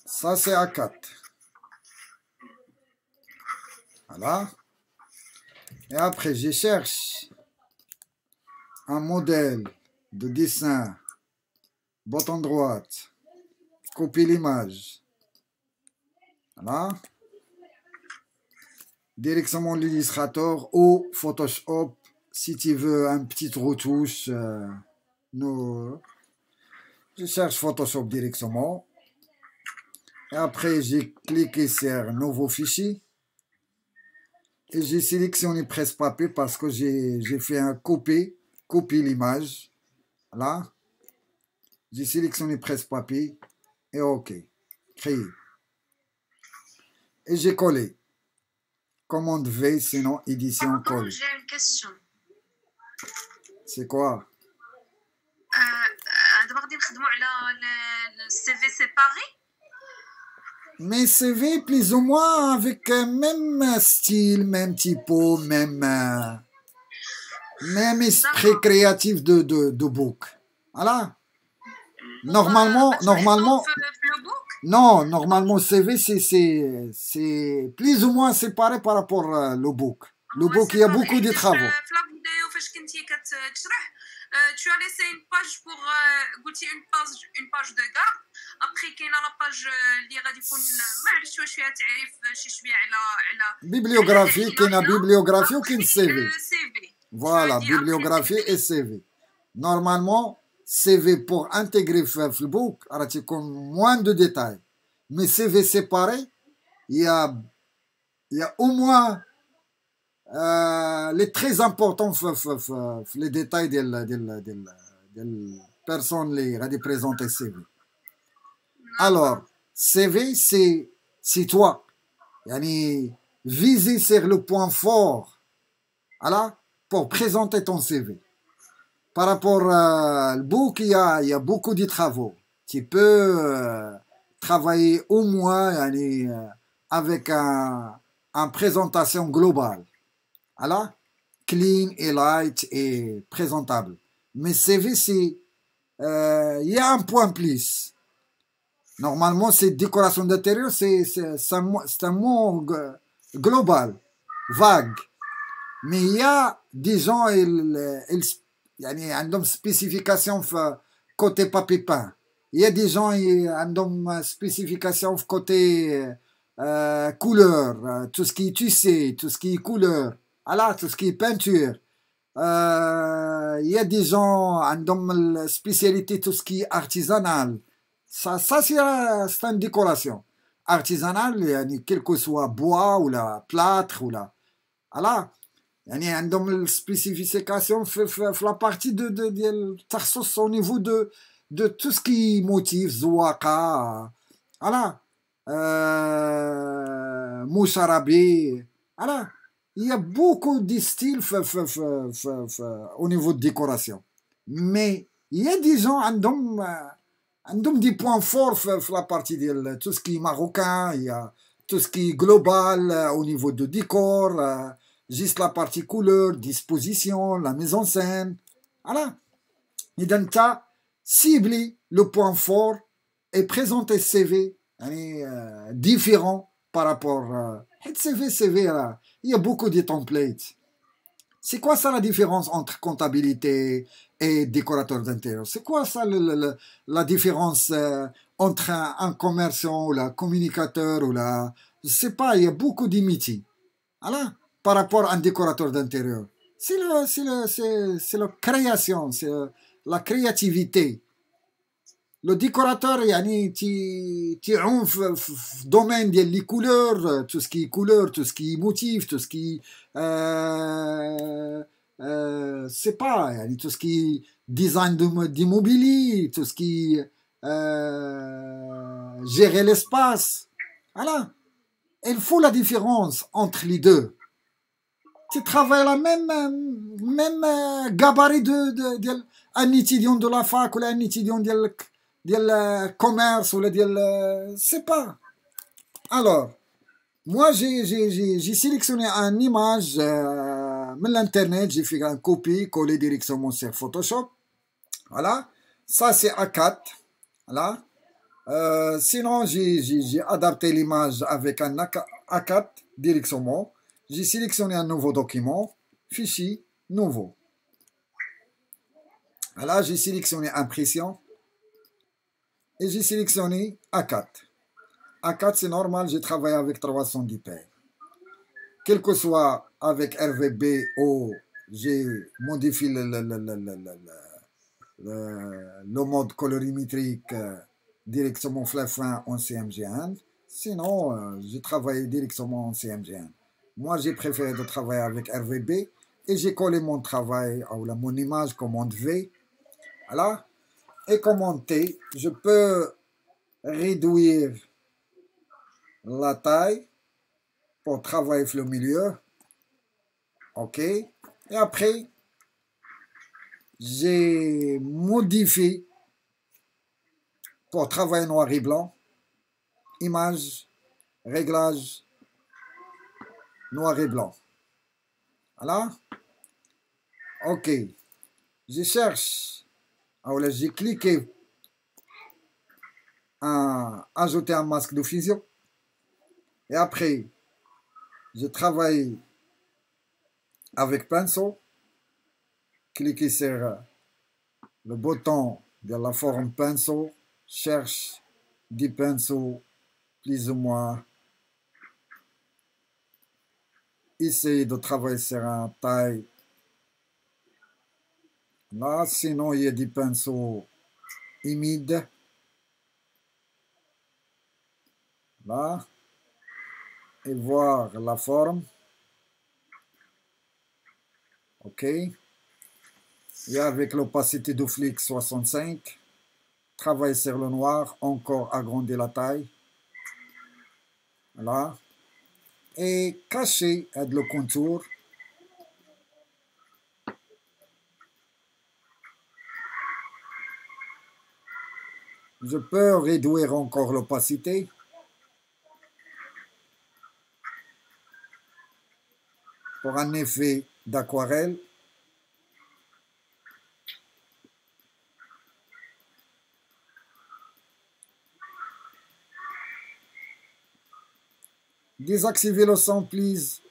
Ça, c'est A4. Voilà. Et après, je cherche un modèle de dessin. Bouton droite. Copier l'image. Voilà. Directement l'illustrateur ou Photoshop si tu veux un petit retouche. Je cherche Photoshop directement. Et après, j'ai cliqué sur Nouveau fichier. Et j'ai sélectionné presse-papier parce que j'ai fait un copier l'image. Là. J'ai sélectionné presse-papier. Et OK. Créer. Et j'ai collé. Commande V, sinon édition colle. J'ai une question. C'est quoi? d'abord غادي نخدموا على السي في séparé. Mais CV plus ou moins avec même style, même typo, même esprit créatif de book. Voilà. Normalement, non, normalement CV c'est plus ou moins séparé par rapport au book. Le book, il y a beaucoup de travaux. Tu as laissé une page pour قلتي une page de garde. Après كاينه لا باج اللي غادي يكون ما عرفتش واش فيها تعريف شي شويه على bibliographie. كاينه bibliographie وكاين CV. Voilà, bibliographie et CV. Normalement, CV pour intégrer le book, il y a moins de détails. Mais CV séparé, il y a au moins les très importants les détails des personnes qui vont présenter CV. Alors, CV, c'est toi. Yani, viser sur le point fort, voilà, pour présenter ton CV. Par rapport au book, il y a beaucoup de travaux. Tu peux travailler au moins yani, avec une présentation globale. Voilà, clean et light et présentable. Mais CV, il y a un point plus. Normalement, c'est décoration d'intérieur, c'est un mot global, vague. Mais il y a des gens, il y a une spécification côté papier peint. Il y a des gens qui ont une spécification côté couleur, tout ce qui est tissé, tout ce qui est couleur, voilà, tout ce qui est peinture. Il y a des gens qui ont une spécialité, tout ce qui est artisanal. Ça c'est une décoration artisanale, quel que soit bois ou la plâtre ou la. Voilà. يعني عندهم السبيسيفيكاسيون في لا بارتي ديال التخصص au niveau de tout ce qui motif زواقه voilà مشربي voilà il y a beaucoup de styles au niveau de décoration mais il y a des gens عندهم des points forts في la partie ديال tout ce qui est marocain il y a tout ce qui est global au niveau de décor juste la partie couleur, disposition, la mise en scène. Voilà. Et donc, tu as ciblé le point fort et présenté CV différent par rapport à CV, là, il y a beaucoup de templates. C'est quoi ça la différence entre comptabilité et décorateur d'intérieur? C'est quoi ça la différence entre un commerçant ou la communicateur ou la... Je sais pas, il y a beaucoup de métiers. Voilà. Par rapport à un décorateur d'intérieur. C'est la création, c'est la créativité. Le décorateur, tu as un domaine des couleurs, tout ce qui est couleur, tout ce qui est motif, tout ce qui c'est pas, tout ce qui est design d'immobilier, tout ce qui gérer l'espace. Voilà. Il faut la différence entre les deux. Tu travailles la même gabarit d'un étudiant de la fac ou un étudiant de commerce ou c'est pas. Alors, moi j'ai sélectionné une image de l'internet, j'ai fait un copie, collé directement sur Photoshop. Voilà, ça c'est A4. Voilà, Sinon, j'ai adapté l'image avec un A4 directement. J'ai sélectionné un nouveau document, fichier, nouveau. Là, j'ai sélectionné impression et j'ai sélectionné A4. A4, c'est normal, j'ai travaillé avec 310 paires. Quel que soit avec RVB ou j'ai modifié le mode colorimétrique directement flafin en CMGN. Sinon, j'ai travaillé directement en CMGN. Moi, j'ai préféré de travailler avec RVB et j'ai collé mon travail, ou mon image commande V. Voilà. Et commande T, je peux réduire la taille pour travailler le milieu. OK. Et après, j'ai modifié pour travailler noir et blanc. Image, réglage, noir et blanc. Voilà. OK. Je cherche. Alors j'ai cliqué à ajouter un masque de fusion. Et après, je travaille avec pinceau. Cliquez sur le bouton de la forme pinceau. Cherche des pinceaux plus ou moins. Essayez de travailler sur un taille. Là, sinon, il y a des pinceaux humides. Là. Et voir la forme. OK. Et avec l'opacité de flic 65, travailler sur le noir, encore agrandir la taille. Voilà. Et cacher le contour. Je peux réduire encore l'opacité. Pour un effet d'aquarelle. Désactivez le son, please.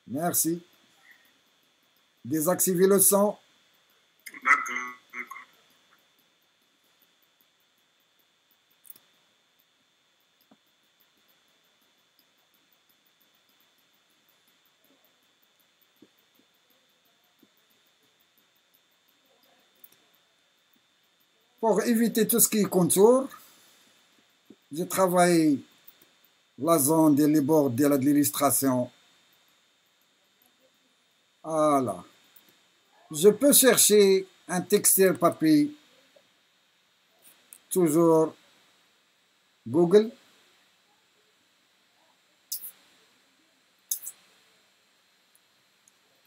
Merci. Désactivez le son. D'accord. Pour éviter tout ce qui est contour, je travaille la zone des bords de l'illustration. Voilà. Je peux chercher un textile papier. Toujours Google.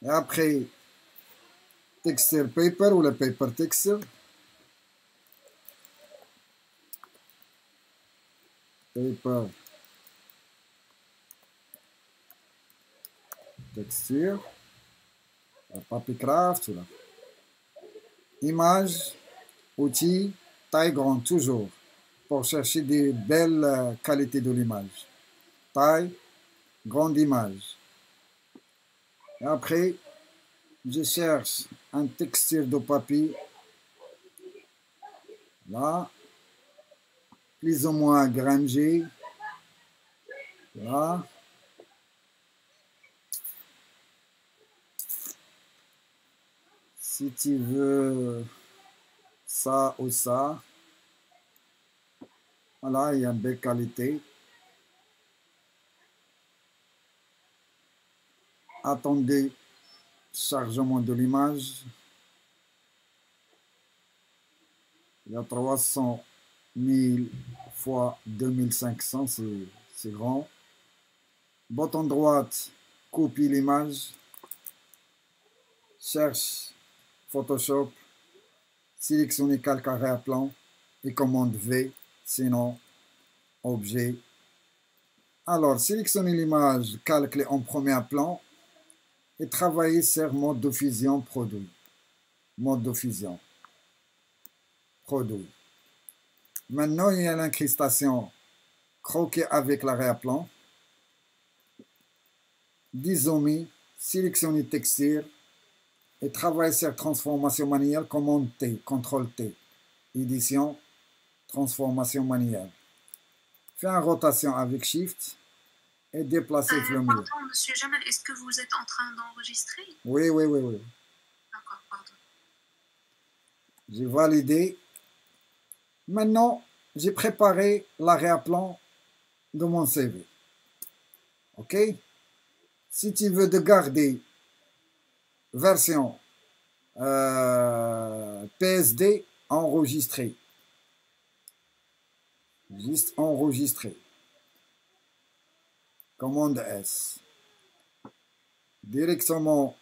Et après, textile paper ou le paper textile. Paper texture. Papier craft. Là. Image, outils, taille grande, toujours. Pour chercher des belles qualités de l'image. Taille, grande image. Et après, je cherche un texture de papier. Là. Plus ou moins grangé. Là. Si tu veux ça ou ça. Voilà, il y a une belle qualité. Attendez chargement de l'image. Il y a 300 000 fois 2500, c'est grand. Bouton droite, copie l'image. Cherche Photoshop. Sélectionnez calque à plan et commande V, sinon objet. Alors, sélectionnez l'image, calque en premier plan et travaillez sur mode de fusion produit. Mode de fusion. Produit. Maintenant, il y a l'incrustation croquée avec l'arrière-plan. Disomie, sélectionner texture et travailler sur transformation manuelle, commande T, CTRL T. Édition, transformation manuelle. Fais une rotation avec Shift et déplacer le milieu. Pardon, monsieur Jamal, est-ce que vous êtes en train d'enregistrer? Oui. D'accord, pardon. J'ai validé. Maintenant, j'ai préparé l'arrière-plan de mon CV. OK? Si tu veux de garder version PSD, enregistré. Juste enregistrer. Commande S. Directement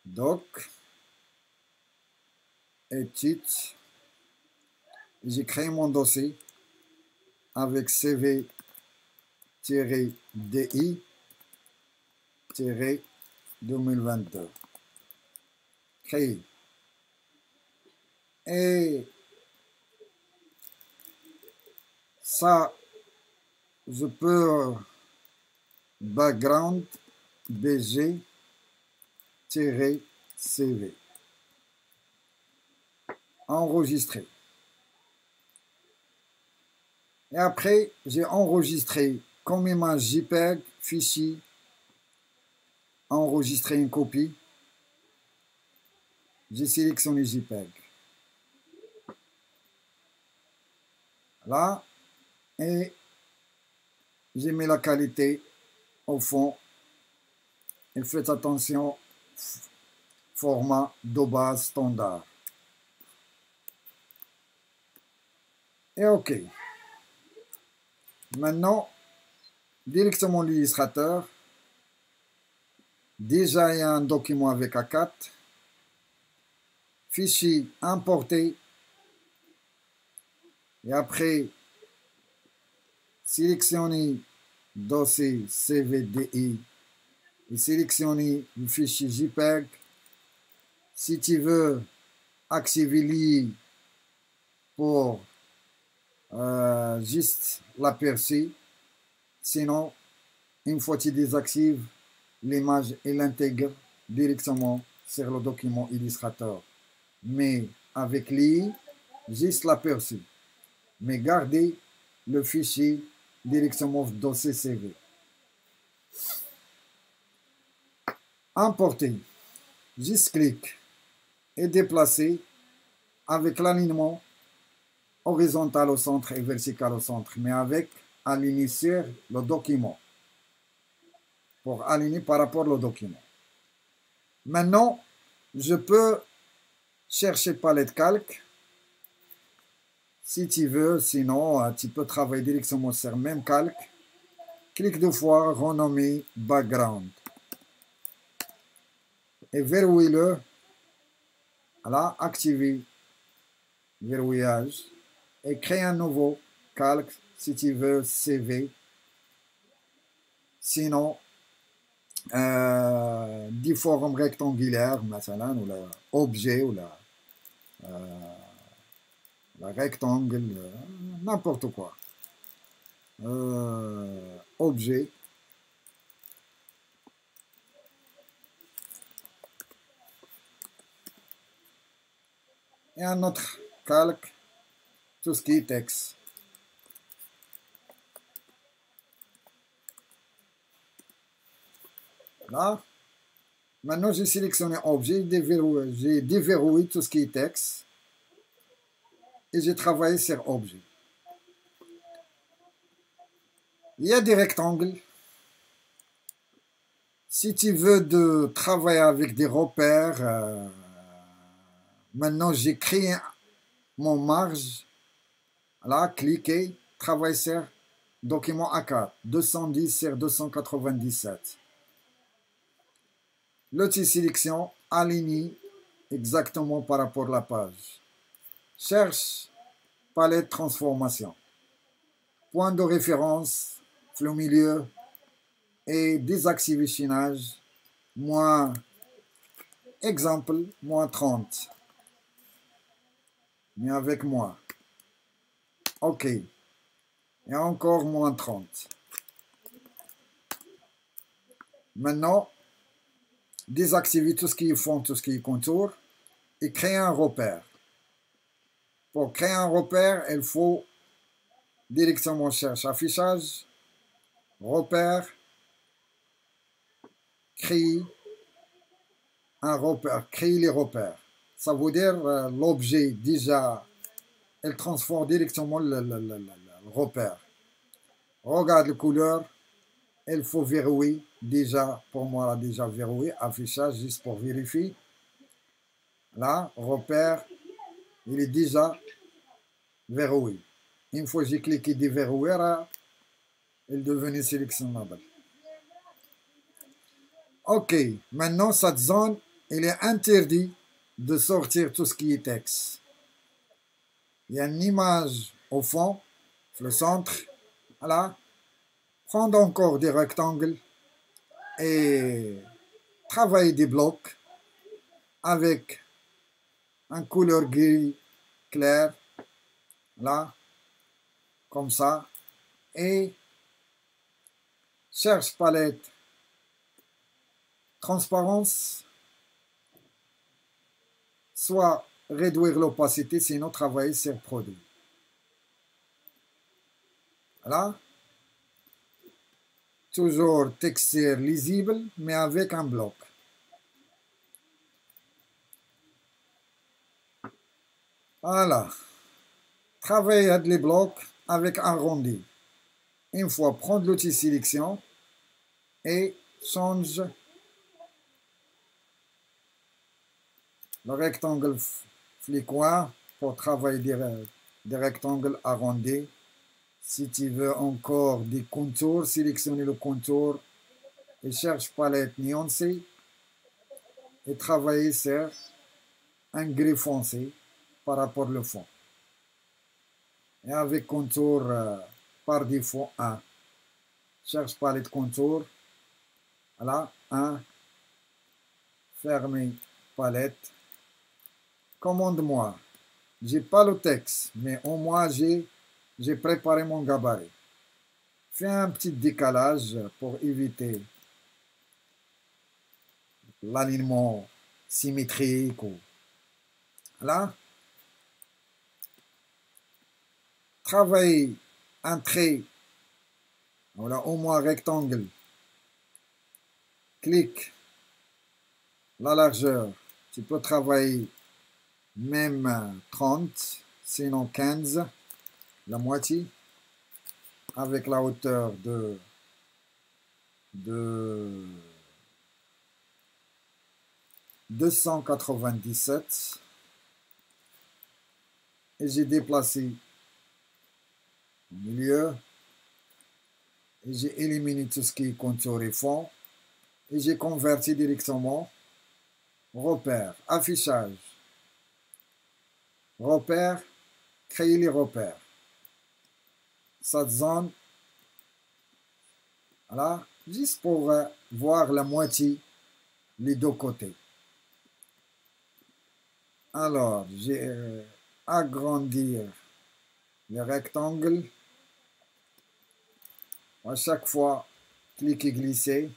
doc et titre. J'ai créé mon dossier avec CV-DI-2022. Créé. Et ça, je peux background BG-CV. Enregistrer. Et après, j'ai enregistré comme image JPEG, fichier, enregistrer une copie. J'ai sélectionné JPEG. Là, et j'ai mis la qualité au fond. Et faites attention, format de base standard. Et OK. Maintenant, directement l'illustrateur. Déjà, il y a un document avec A4. Fichier importé. Et après, sélectionner dossier CVDI et sélectionner le fichier JPEG. Si tu veux activer l'IA pour juste l'aperçu, sinon, une fois que tu désactives l'image, elle l'intègre directement sur le document illustrateur. Mais avec l'IA, juste l'aperçu. Mais gardez le fichier directement dans ce CV. Importer. Juste clic et déplacer avec l'alignement horizontal au centre et vertical au centre, mais avec aligner sur le document. Pour aligner par rapport au document. Maintenant, je peux chercher palette calque. Si tu veux, sinon, tu peux travailler directement sur le même calque. Clique deux fois, renommer background. Et verrouille-le. Voilà, activer verrouillage. Et créer un nouveau calque, si tu veux, CV. Sinon, des formes rectangulaires, مثلا, ou l'objet, ou la rectangle, n'importe quoi. Objet. Et un autre calque, tout ce qui est texte. Là, maintenant j'ai sélectionné objet, j'ai déverrouillé tout ce qui est texte et j'ai travaillé sur objet. Il y a des rectangles. Si tu veux travailler avec des repères, maintenant j'ai créé mon marge. Là, cliquez, travailler sur document A4, 210 sur 297. L'outil sélection aligne exactement par rapport à la page. Cherche palette transformation. Point de référence, flou milieu et désactiver chaînage. Moins Exemple, moins 30. Mais avec moins. OK. Et encore moins 30. Maintenant, désactivez tout ce qui est fond, tout ce qui est contour et créer un repère. Pour créer un repère, il faut directement chercher affichage, repère, créer un repère, créer les repères. Ça veut dire l'objet déjà, elle transforme directement le repère. Regarde la couleur, il faut verrouiller déjà, pour moi déjà verrouillé, affichage juste pour vérifier. Là, repère, il est déjà verrouillé. Une fois que j'ai cliqué déverrouiller, il est devenu sélectionnable. OK, maintenant cette zone, il est interdit de sortir tout ce qui est texte. Il y a une image au fond, le centre, là. Prendre encore des rectangles et travailler des blocs avec un couleur gris clair, là, comme ça, et cherche palette transparence, soit réduire l'opacité, sinon travailler sur produit. Voilà. Toujours texture lisible, mais avec un bloc. Voilà. Travailler avec les blocs avec un arrondi. Une fois, prendre l'outil sélection et change le rectangle flicoin pour travailler des rectangles arrondis. Si tu veux encore des contours, sélectionnez le contour et cherche palette nuancée et travailler sur un gris foncé par rapport au fond. Et avec contour par défaut 1. Cherche palette contour. Voilà, 1. Fermez palette. Commande-moi. J'ai pas le texte, mais au moins j'ai préparé mon gabarit. Fais un petit décalage pour éviter l'alignement symétrique. Voilà. Travailler un trait. Voilà, au moins rectangle. Clique la largeur. Tu peux travailler même 30, sinon 15, la moitié, avec la hauteur de 297. Et j'ai déplacé au milieu. Et j'ai éliminé tout ce qui est contour et fond. Et j'ai converti directement repère, affichage. Repère, créer les repères. Cette zone, voilà, juste pour voir la moitié, les deux côtés. Alors, j'ai agrandir le rectangle. À chaque fois, cliquez glisser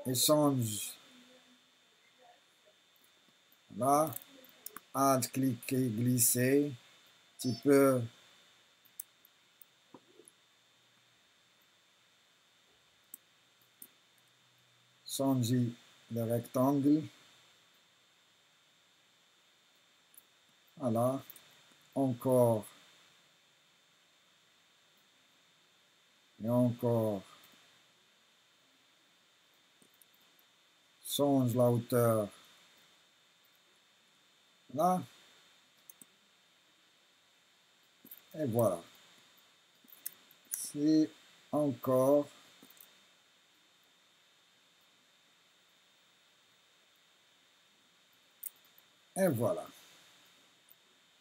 et change. Là, Alt, cliquer, glisser. Tu peux changer le rectangle. Voilà. Encore. Et encore. Change la hauteur. Là. Et voilà. C'est encore. Et voilà.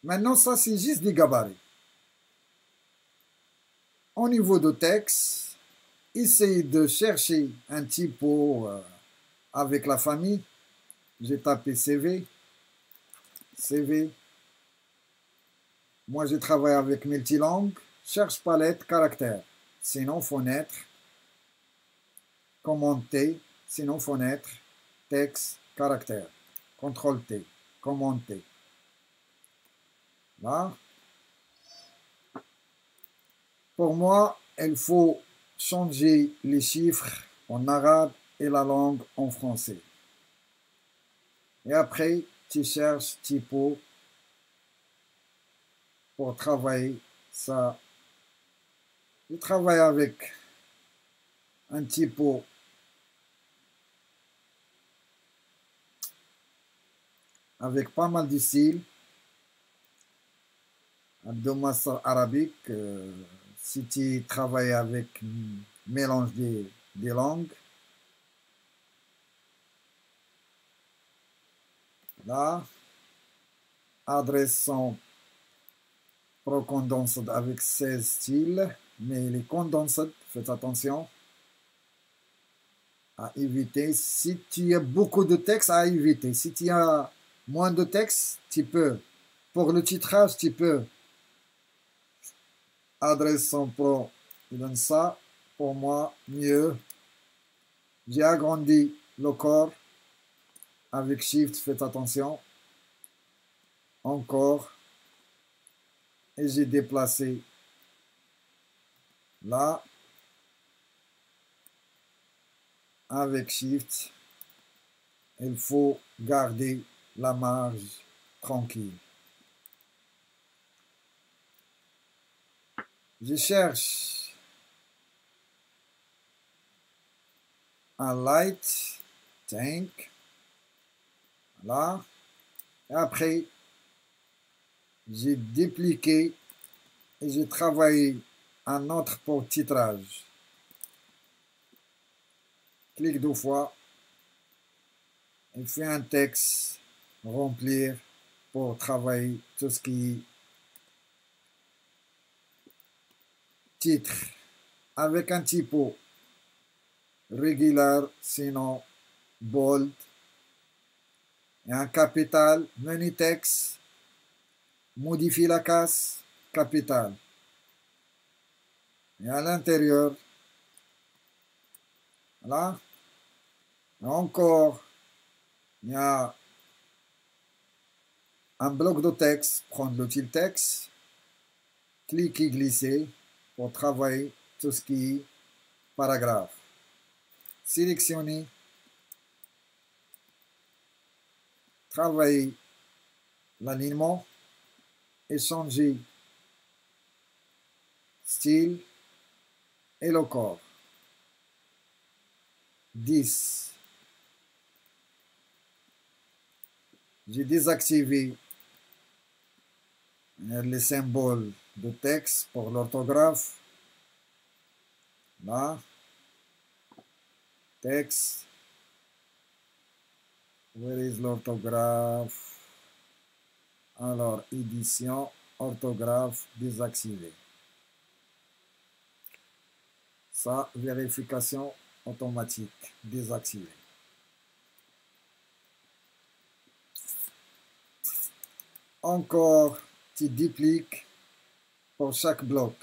Maintenant, ça, c'est juste des gabarits. Au niveau de texte, essayez de chercher un typo avec la famille. J'ai tapé CV. CV. Moi, je travaille avec multilangue. Cherche palette, caractère. Sinon, fenêtre. Commenter. Sinon, fenêtre. Texte, caractère. CTRL T. Commenter. Là. Pour moi, il faut changer les chiffres en arabe et la langue en français. Et après, tu cherches typo pour travailler ça. Je travaille avec un typo avec pas mal de styles. Abdelmassar arabique, si tu travailles avec mélange des langues. Là, adresse sont pro-condensed avec 16 styles, mais les condensed, faites attention à éviter. Si tu as beaucoup de texte, à éviter. Si tu as moins de texte, tu peux. Pour le titrage, tu peux. Adresse sont pro, je donne ça. Pour moi, mieux. J'ai agrandi le corps avec Shift, faites attention. Encore. Et j'ai déplacé là. Avec Shift. Il faut garder la marge tranquille. Je cherche un light tank. Là. Et après, j'ai dupliqué et j'ai travaillé un autre pour titrage. Clique 2 fois et fais un texte, remplir pour travailler tout ce qui est titre avec un typo régulier, sinon bold, et un capital, menu texte, modifie la case, capital. Et à l'intérieur, voilà, et encore, il y a un bloc de texte, prendre l'outil texte, cliquer, glisser pour travailler tout ce qui est paragraphe. Sélectionner, travailler l'alignement et changer style et le corps. 10. J'ai désactivé les symboles de texte pour l'orthographe. Là, texte. Where is l'orthographe? Alors, édition, orthographe, désactivé. Ça, vérification automatique, désactivé. Encore, tu dupliques pour chaque bloc.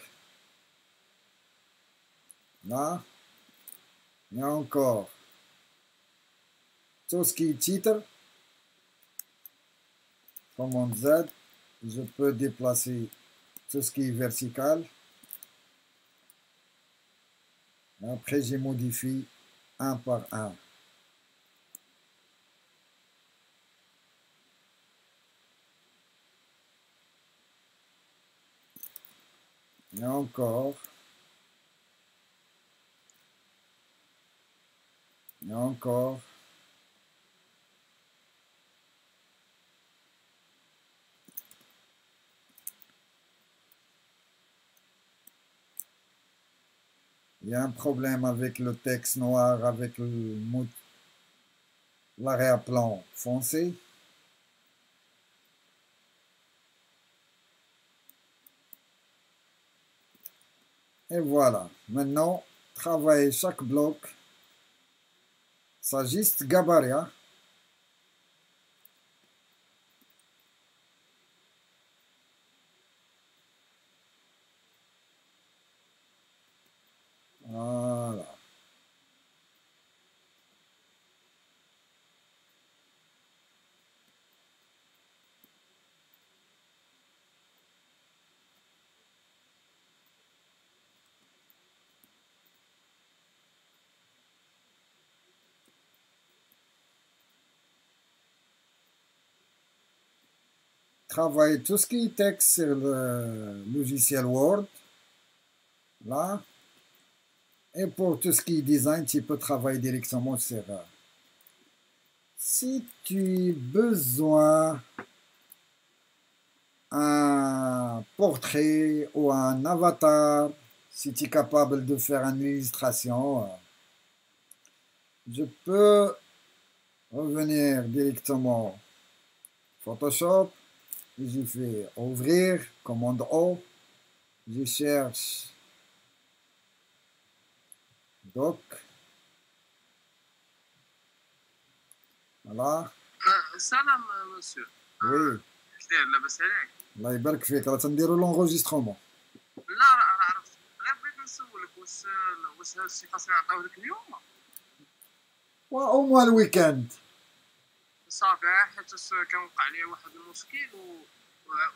Là, et encore. Tout ce qui est titre, commande Z, je peux déplacer tout ce qui est vertical. Après, je modifie un par un. Et encore. Et encore. Il y a un problème avec le texte noir, avec l'arrière-plan foncé. Et voilà. Maintenant, travaillez chaque bloc Sagiste gabarit, hein? Voilà. Travaille tout ce qui est texte sur le logiciel Word. Là. Et pour tout ce qui est design, tu peux travailler directement sur... si tu as besoin un portrait ou un avatar, si tu es capable de faire une illustration, je peux revenir directement Photoshop, je fais ouvrir, commande O, je cherche doc, voilà. Salam, monsieur. Oui. كثير لاباس عليك؟ الله يبارك فيك، راه تنديروا لونغوجيسترومون. لا راه عرفت، غير بغيت نسولك واش هاد الشي خاصني نعطيوه لك اليوم؟ او موان الويكاند. صافي، حيت كنوقع ليا واحد المشكل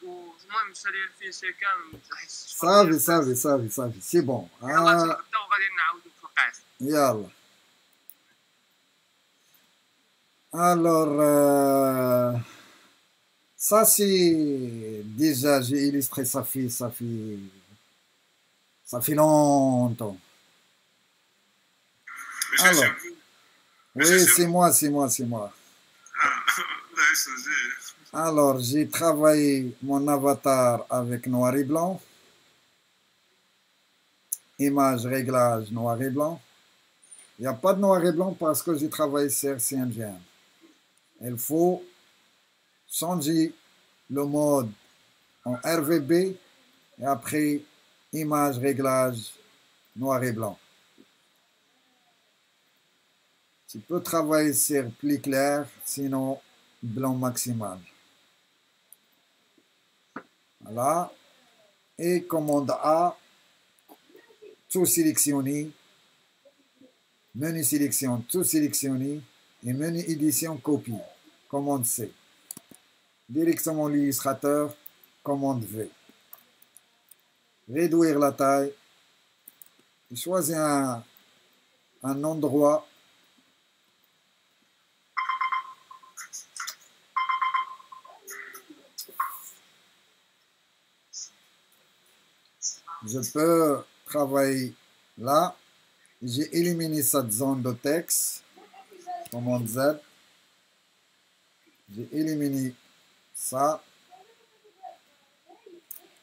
والمهم مشى ليا الفيشي كامل حيت صافي صافي صافي صافي سي بون. يلاه تنبداو غادي نعاودو في القيس. يلا. Alors, ça c'est déjà, j'ai illustré, ça fait longtemps. Alors, oui, c'est moi. Alors, j'ai travaillé mon avatar avec noir et blanc, image, réglage, noir et blanc. Il n'y a pas de noir et blanc parce que j'ai travaillé sur CMGM. Il faut changer le mode en RVB et après image, réglage, noir et blanc. Tu peux travailler sur plus clair, sinon blanc maximal. Voilà. Et commande A, tout sélectionner. Menu sélection, tout sélectionner. Et menu édition, copie. Commande C. Directement l'illustrateur, commande V. Réduire la taille. Choisis un endroit. Je peux travailler là. J'ai éliminé cette zone de texte. Commande Z. J'ai éliminé ça.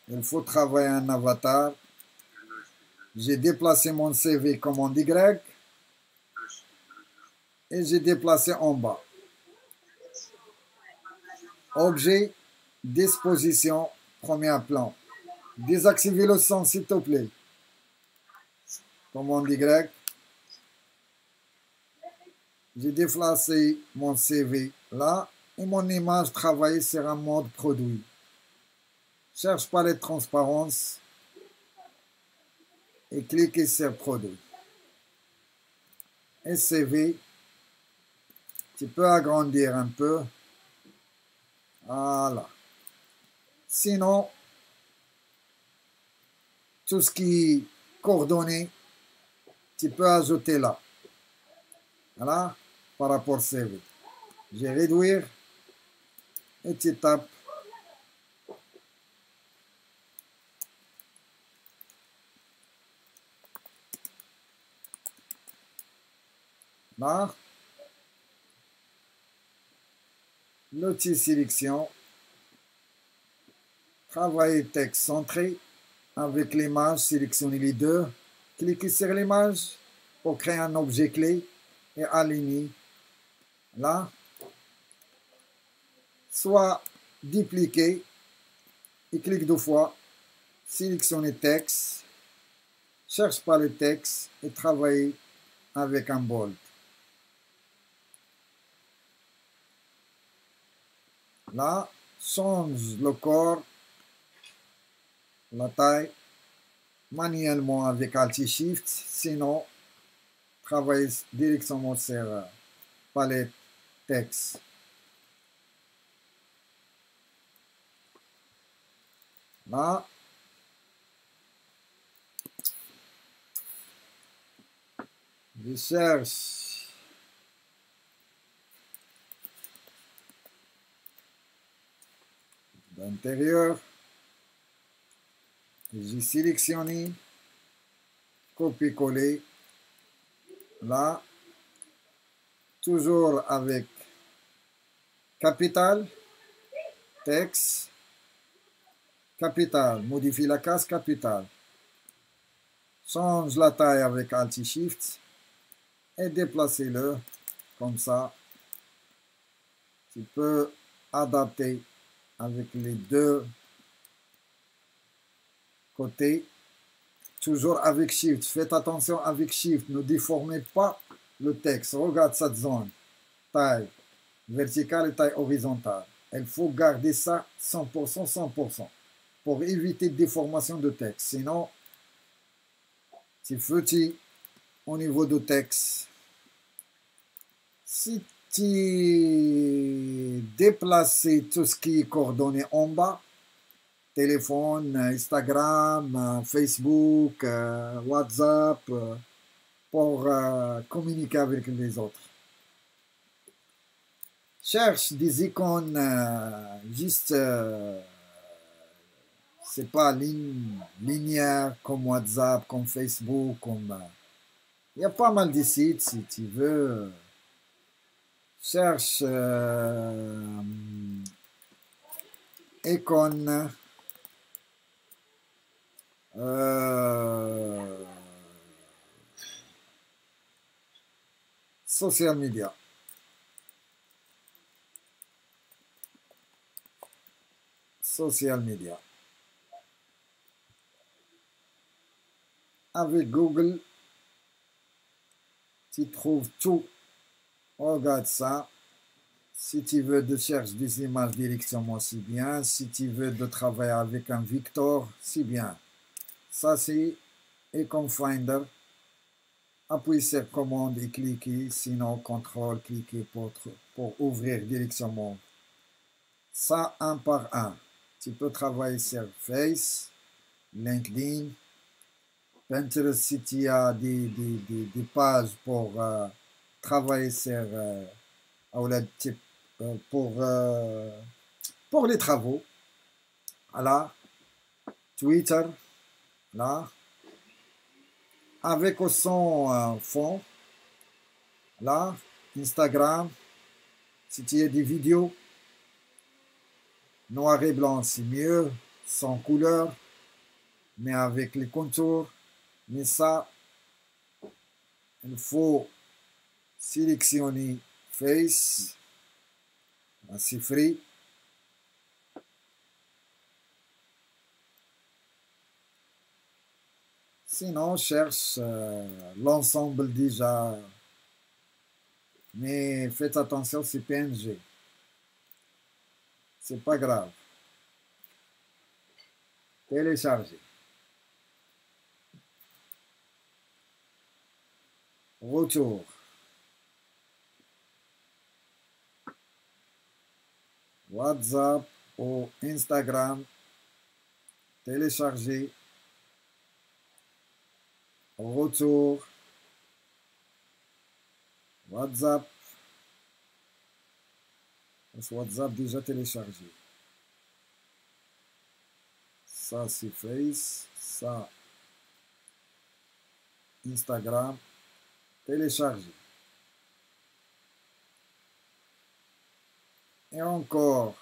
Il faut travailler un avatar. J'ai déplacé mon CV commande Y. Et j'ai déplacé en bas. Objet, disposition, premier plan. Désactivez le son s'il te plaît. Commande Y. J'ai déplacé mon CV là et mon image travaille sur un mode produit. Cherche palette de transparence et cliquez sur produit. Et CV, tu peux agrandir un peu. Voilà. Sinon, tout ce qui est coordonnées, tu peux ajouter là. Voilà, par rapport au CV. Je vais réduire et tu tapes. Là, l'outil sélection, travailler texte centré avec l'image, sélectionnez les deux, cliquez sur l'image pour créer un objet clé et aligner là, soit dupliquer et clique deux fois, sélectionnez texte, cherche pas le texte et travaillez avec un bold. Là, change le corps, la taille, manuellement avec Alt et Shift. Sinon, travaille directement sur palette texte. Là, je cherche d'intérieur, j'ai sélectionné, copier-coller, là, toujours avec capital, texte, capital, modifie la case capital, change la taille avec Alt et Shift et déplacez-le comme ça. Tu peux adapter avec les deux côtés, toujours avec Shift. Faites attention avec Shift, ne déformez pas le texte. Regarde cette zone, taille verticale et taille horizontale. Il faut garder ça 100%, 100% pour éviter déformation de texte. Sinon, c'est petit au niveau du texte. Si tu déplaces tout ce qui est coordonné en bas, téléphone, Instagram, Facebook, WhatsApp, pour communiquer avec les autres. Cherche des icônes juste, c'est pas linéaire comme WhatsApp, comme Facebook, comme... Il y a pas mal de sites si tu veux. Cherche icône social media. Social media. Avec Google, tu trouves tout. Regarde ça. Si tu veux de chercher des images directement, c'est bien. Si tu veux de travailler avec un vecteur, c'est bien. Ça, c'est Icon Finder. Appuyez sur commande et cliquez. Sinon, contrôle, cliquez pour ouvrir directement. Ça, un par un. Tu peux travailler sur Face, LinkedIn, Pinterest si tu as des pages pour travailler sur pour les travaux. Là, Twitter, là, avec son fond, là, Instagram, si tu as des vidéos, noir et blanc, c'est mieux, sans couleur, mais avec les contours. Mais ça, il faut sélectionner Face, c'est free. Sinon, cherche l'ensemble déjà. Mais faites attention, c'est PNG. C'est pas grave. Télécharger. Retour. WhatsApp ou Instagram. Télécharger. Retour. WhatsApp. WhatsApp déjà téléchargé. Ça c'est Face. Ça Instagram. Télécharger. Et encore.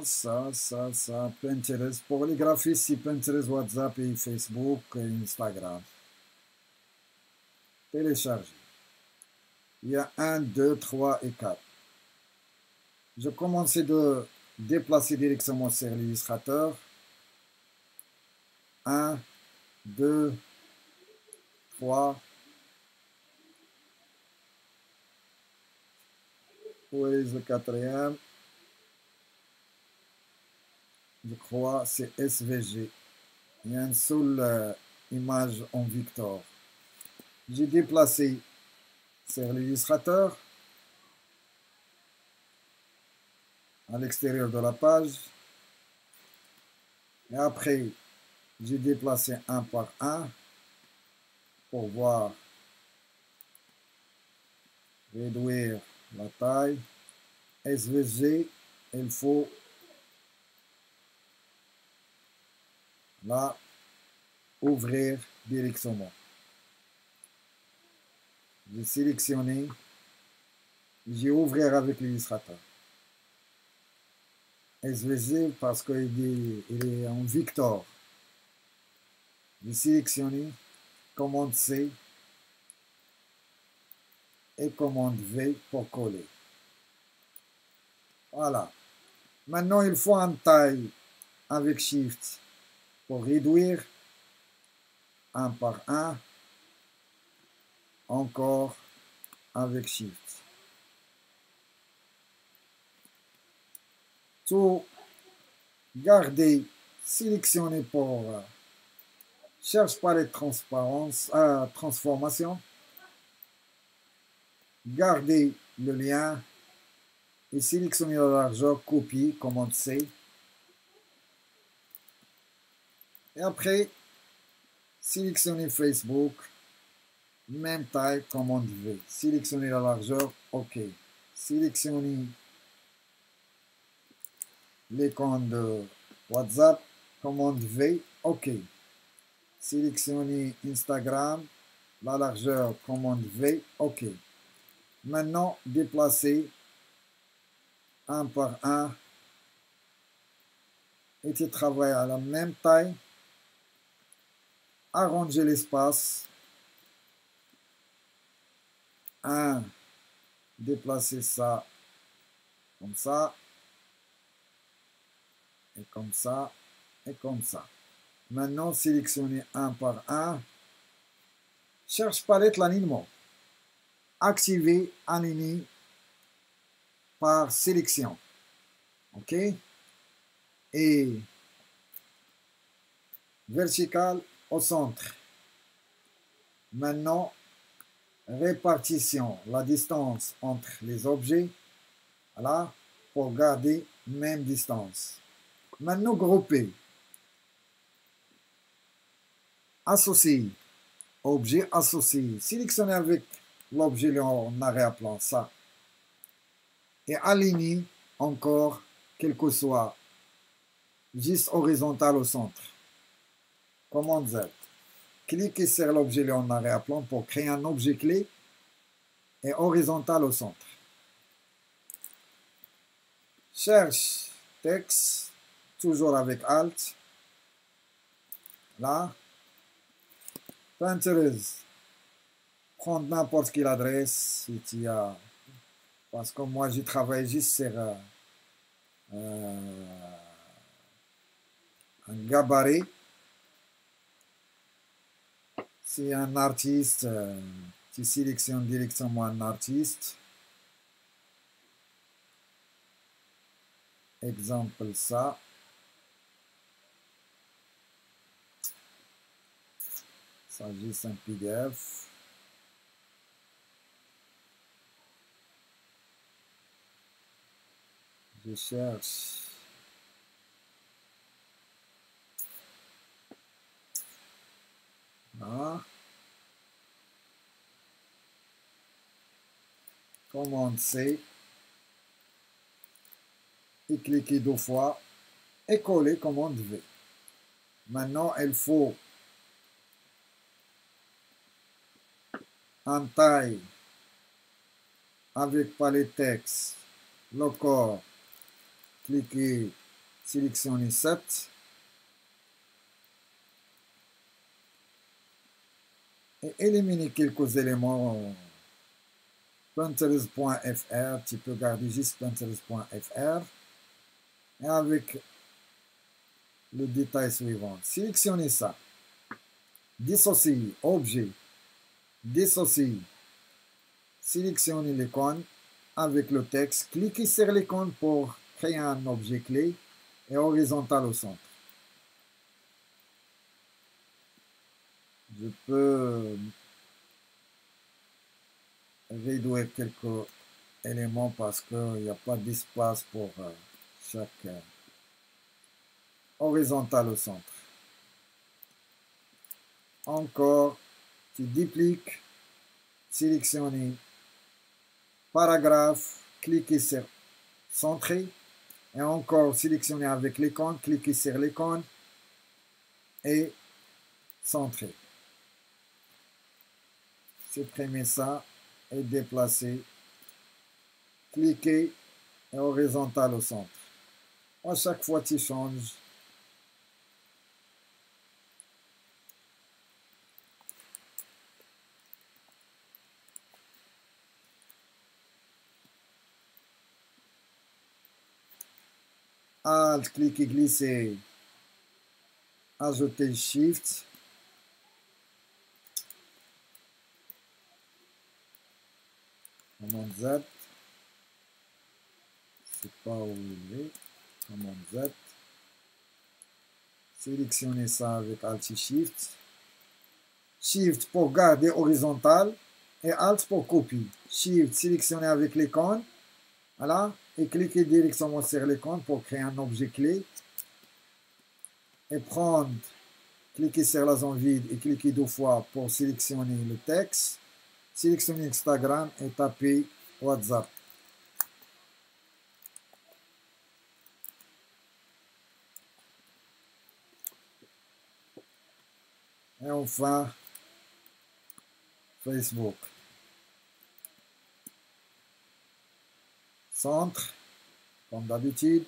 Ça, Pinterest. Pour les graphistes, c'est Pinterest, WhatsApp et Facebook et Instagram. Télécharger. Il y a 1, 2, 3 et 4. Je commençais de déplacer directement sur l'illustrateur. 1, 2, fois. Où est le quatrième? Je crois c'est SVG. Il y a une seule image en Victor. J'ai déplacé sur l'illustrateur à l'extérieur de la page. Et après, j'ai déplacé un par un pour voir réduire la taille. SVG, il faut là ouvrir directement. J'ai sélectionné, j'ai ouvert avec l'illustrateur. SVG parce qu'il est en Victor. J'ai sélectionné, commande C et commande V pour coller. Voilà. Maintenant, il faut une taille avec Shift pour réduire un par un. Encore avec Shift. Tout garder, sélectionner pour cherche pas les transparences, transformation. Garder le lien et sélectionner la largeur, copie, commande C. Et après, sélectionner Facebook, même taille, commande V. Sélectionner la largeur, OK. Sélectionner l'écran de WhatsApp, commande V, OK. Sélectionner Instagram, la largeur, commande V, OK. Maintenant, déplacer un par un et tu travailles à la même taille. Arranger l'espace. Déplacer ça comme ça. Et comme ça. Et comme ça. Maintenant, sélectionner un par un. Cherche palette l'alignement. Activer aligner par sélection. OK? Et vertical au centre. Maintenant, répartition, la distance entre les objets. Voilà, pour garder même distance. Maintenant, grouper. Associer. Objet associé. Sélectionner avec l'objet en arrière-plan, ça. Et aligner encore, quel que soit, juste horizontal au centre. Commande Z. Cliquez sur l'objet en arrière-plan pour créer un objet clé et horizontal au centre. Cherche texte, toujours avec Alt. Là. Pinterest. Prendre n'importe quelle adresse si tu as. Parce que moi, j'ai travaillé juste sur un gabarit. Si un artiste, tu sélectionnes directement un artiste. Exemple ça. Ça juste un PDF. Je cherche. Là. Commande C. Et cliquez 2 fois. Et coller commande V. Maintenant, il faut en taille avec palette texte, le corps, cliquez, sélectionnez 7 et éliminez quelques éléments. Pinterest.fr, tu peux garder juste Pinterest.fr et avec le détail suivant, sélectionnez ça, dissocier, objet, dissocier, sélectionnez l'icône avec le texte, cliquez sur l'icône pour créer un objet clé et horizontal au centre. Je peux réduire quelques éléments parce qu'il n'y a pas d'espace pour chaque horizontal au centre. Encore, tu dupliques, sélectionnez paragraphe, cliquez sur centrer et encore sélectionnez avec l'icône, cliquez sur l'icône et centrer. Supprimez ça et déplacer, cliquez et horizontal au centre. À chaque fois tu changes. Alt, cliquez, glisser, ajouter Shift. Commande Z. C'est pas où il est. Commande Z. Sélectionnez ça avec Alt et Shift. Shift pour garder horizontal et Alt pour copier. Shift, sélectionnez avec l'icône. Voilà. Et cliquez directement sur l'icône pour créer un objet clé. Et prendre, cliquez sur la zone vide et cliquez 2 fois pour sélectionner le texte. Sélectionnez Instagram et tapez WhatsApp. Et enfin, Facebook. Centre, comme d'habitude.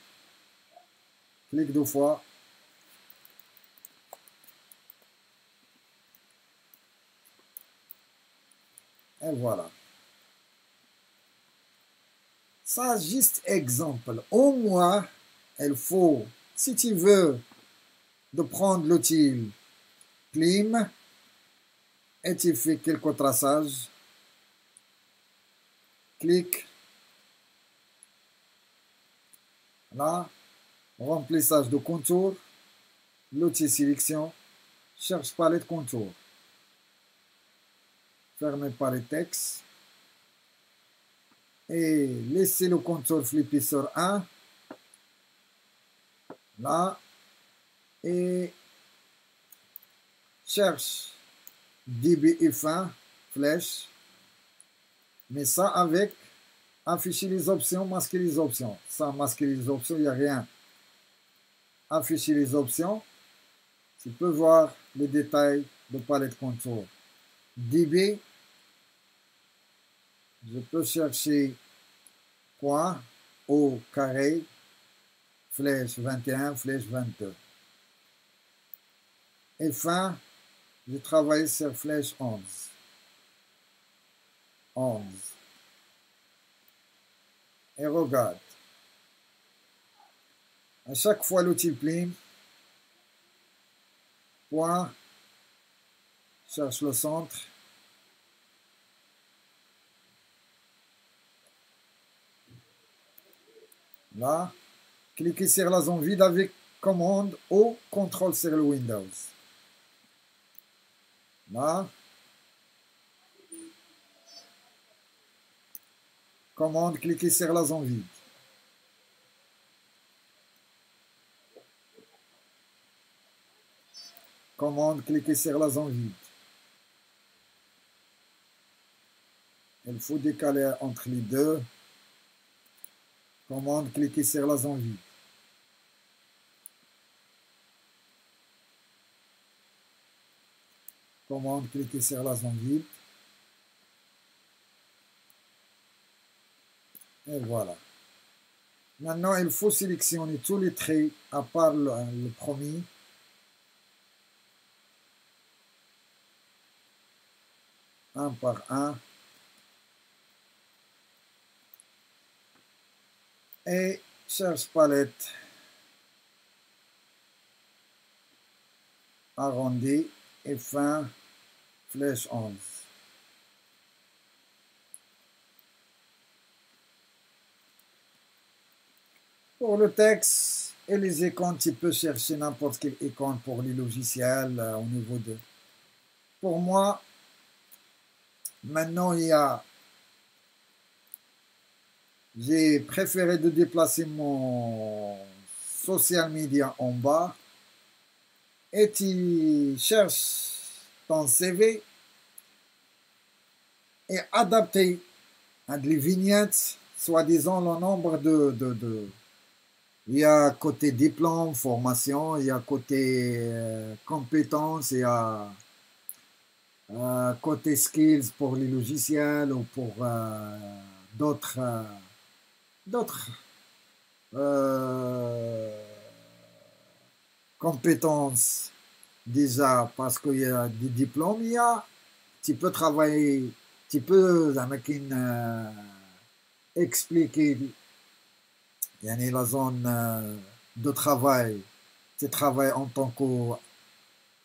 Clique 2 fois. Et voilà. Ça, juste exemple. Au moins, il faut, si tu veux, de prendre l'outil Plim et tu fais quelques traçages. Clique. Là. Remplissage de contour. L'outil sélection. Cherche palette contour. Fermez par les textes. Et laissez le contour flipper sur 1. Là. Et cherche DBF1, flèche. Mais ça avec afficher les options, masquer les options. Sans masquer les options, il n'y a rien. Afficher les options. Tu peux voir les détails de palette contour. DB. Je peux chercher point, au carré, flèche 21, flèche 22. Et fin, je travaille sur flèche 11. 11. Et regarde. À chaque fois l'outil Plim, point, cherche le centre. Là, cliquez sur la zone vide avec commande ou contrôle sur le Windows. Là, commande, cliquez sur la zone vide. Commande, cliquez sur la zone vide. Il faut décaler entre les deux. Commande, cliquez sur la zone vide. Commande, cliquez sur la zone vide. Et voilà. Maintenant, il faut sélectionner tous les traits à part le premier. Un par un. Et cherche palette. Arrondi et fin flèche 11. Pour le texte et les icônes, tu peux chercher n'importe quelle icône pour les logiciels au niveau de... Pour moi, maintenant, j'ai préféré de déplacer mon social media en bas et tu cherches ton CV et adapter à des vignettes, soi-disant le nombre il y a côté diplôme, formation, il y a côté compétences, il y a côté skills pour les logiciels ou pour d'autres compétences déjà parce qu'il y a des diplômes, tu peux travailler, tu peux expliquer la zone de travail, tu travailles en tant que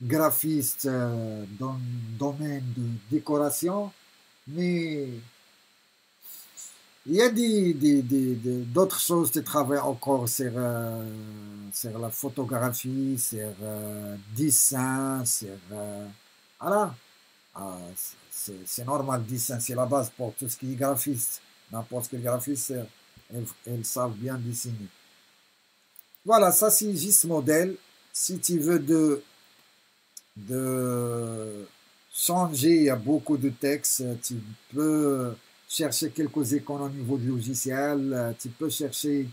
graphiste dans le domaine de décoration, mais il y a d'autres choses, tu travailles encore sur la photographie, sur dessin, sur... voilà. C'est normal, dessin, c'est la base pour tout ce qui est graphiste. N'importe quel graphiste, elles savent bien dessiner. Voilà, ça c'est juste modèle. Si tu veux de changer, il y a beaucoup de textes, tu peux chercher quelques icônes au niveau du logiciel, tu peux chercher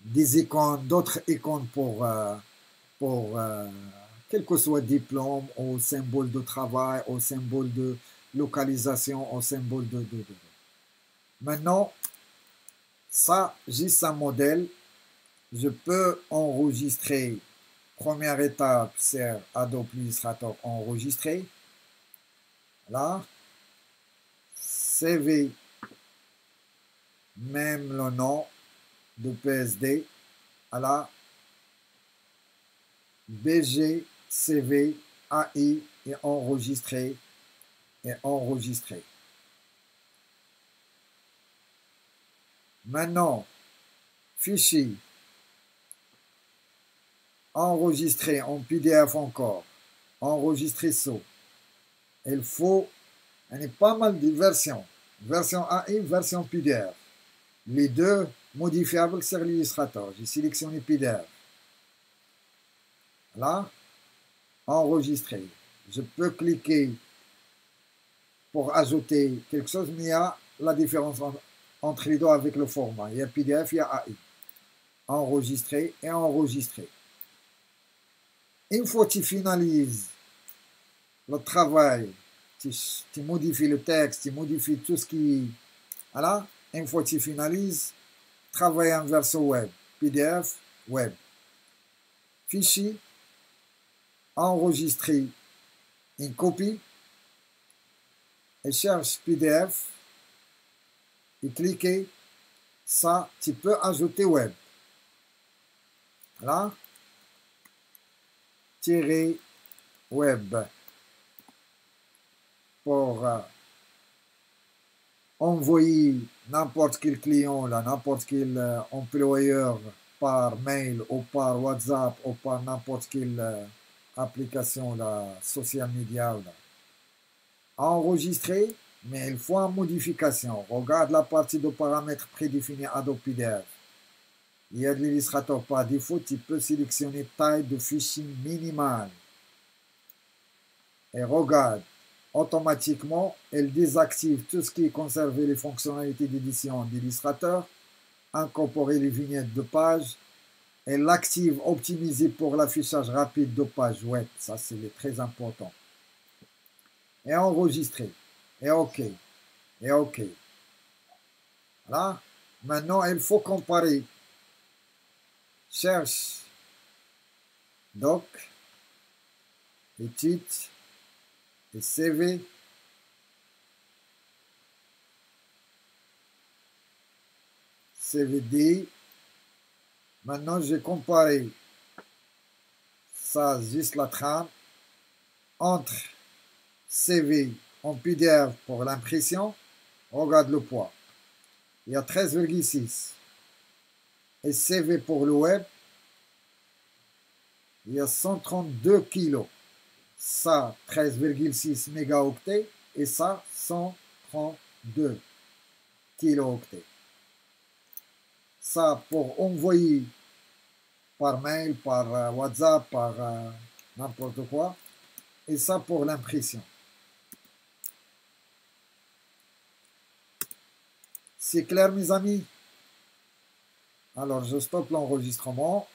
des icônes, d'autres icônes pour quel que soit diplôme, au symbole de travail, au symbole de localisation, au symbole de. Maintenant, ça, juste un modèle. Je peux enregistrer. Première étape, c'est Adobe Illustrator enregistrer. Là. CV. Même le nom de PSD. Là. BG, CV, AI et enregistrer. Et enregistrer. Maintenant, fichier. Enregistrer en PDF encore. Enregistrer saut. Il faut, il y a pas mal de versions. Version AI, version PDF. Les deux modifiables sur l'illustrateur. J'ai sélectionné PDF. Là, enregistrer. Je peux cliquer pour ajouter quelque chose, mais il y a la différence entre les deux avec le format. Il y a PDF, il y a AI. Enregistrer et enregistrer. Une fois que tu finalises le travail, tu modifies le texte, tu modifies tout ce qui... Voilà. Une fois que tu finalises, travailler en version web. PDF, web. Fichier, enregistrer une copie et cherche PDF et cliquez. Ça, tu peux ajouter web. Voilà. Tirer web pour envoyer n'importe quel client, n'importe quel employeur par mail ou par WhatsApp ou par n'importe quelle application, social media. Enregistrer, mais il faut une modification. Regarde la partie de paramètres prédéfinis Adobe PDF. Il y a de l'illustrateur par défaut, tu peux sélectionner taille de fichier minimale. Et regarde, automatiquement, elle désactive tout ce qui est conservé les fonctionnalités d'édition d'illustrateur, incorporer les vignettes de page, elle l'active optimisé pour l'affichage rapide de page web. Ça, c'est très important. Et enregistrer. Et OK. Et OK. Voilà. Maintenant, il faut comparer. Cherche. Doc. Et titre. Et CV. CVD. Maintenant, je vais comparer ça, juste la trame, entre CV en PDF pour l'impression. Regarde le poids. il y a 13,6. Et CV pour le web, il y a 132 kilos. Ça, 13,6 mégaoctets et ça, 132 kilooctets. Ça, pour envoyer par mail, par WhatsApp, par n'importe quoi. Et ça, pour l'impression. C'est clair, mes amis? Alors, je stoppe l'enregistrement.